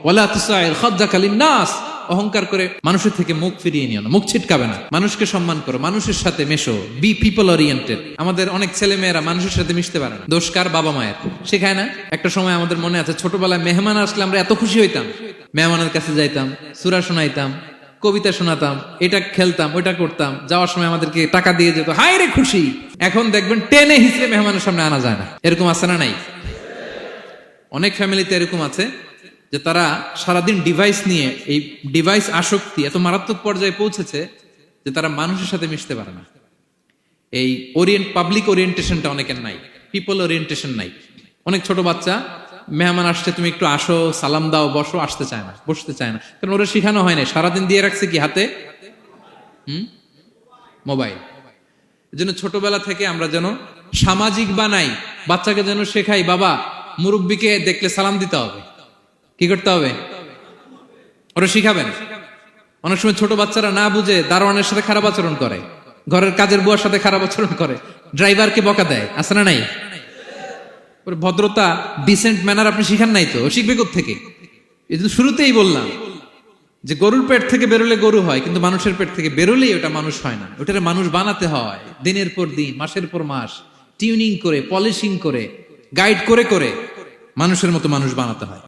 ওয়ালা তুসাইর খাদ্দাকা লিন-নাস, অহংকার করে মানুষের থেকে মুখ ফিরিয়ে নিও না, মুখ ছিটকাবে না। মানুষকে সম্মান করো, মানুষের সাথে মেশো, বি পিপল ওরিয়েন্টেড। আমাদের অনেক ছেলে মেয়েরা মানুষের সাথে মিশতে পারে না, দোষ কার? বাবা মায়ের। শেখায় না। একটা সময় আমাদের মনে আছে, ছোটবেলায় মেহমান আসলে আমরা এত খুশি হইতাম, মেহমানের কাছে যাইতাম, সূরা শোনাইতাম, কবিতা শোনাতাম, এটা খেলতাম, ওইটা করতাম, যাওয়ার সময় আমাদেরকে টাকা দিয়ে যেত, হায় রে খুশি। এখন দেখবেন টেনে হিসেবে মেহমানের সামনে আনা যায় না। এরকম আছে না নাই? অনেক ফ্যামিলিতে এরকম আছে যে তারা সারাদিন ডিভাইস নিয়ে, এই ডিভাইস আসক্তি এত মারাত্মক পর্যায়ে পৌঁছেছে যে তারা মানুষের সাথে মিশতে পারে না। এই পাবলিক ওরিয়েন্টেশনটা অনেকের নাই, পিপল ওরিয়েন্টেশন নাই। অনেক ছোট বাচ্চা, মেহমান আসছে, তুমি একটু আসো, সালাম দাও, বসো, আসতে চায় না, বসতে চায় না, কারণ ওরা শিখানো হয় না। সারাদিন দিয়ে রাখছে কি হাতে? মোবাইল। এই জন্য ছোটবেলা থেকে আমরা যেন সামাজিক বানাই, বাচ্চাকে যেন শেখাই, বাবা মুরব্বীকে দেখলে সালাম দিতে হবে। কি করতে হবে? ওরা শিখাবেন। অনেক সময় ছোট বাচ্চারা না বুঝে দারোয়ানের সাথে খারাপ আচরণ করে, ঘরের কাজের বুয়ার সাথে খারাপ আচরণ করে, ড্রাইভারকে বকা দেয়, আছে না নাই? ভদ্রতা, ডিসেন্ট ম্যানার আপনি শিখান নাই, তো শিখবে কোত্থেকে? এই জন্য শুরুতেই বললাম যে গরুর পেট থেকে বেরোলে গরু হয়, কিন্তু মানুষের পেট থেকে বেরোলেই ওটা মানুষ হয় না। ওটারে মানুষ বানাতে হয় দিনের পর দিন, মাসের পর মাস, টিউনিং করে, পলিশিং করে, গাইড করে করে মানুষের মতো মানুষ বানাতে হয়।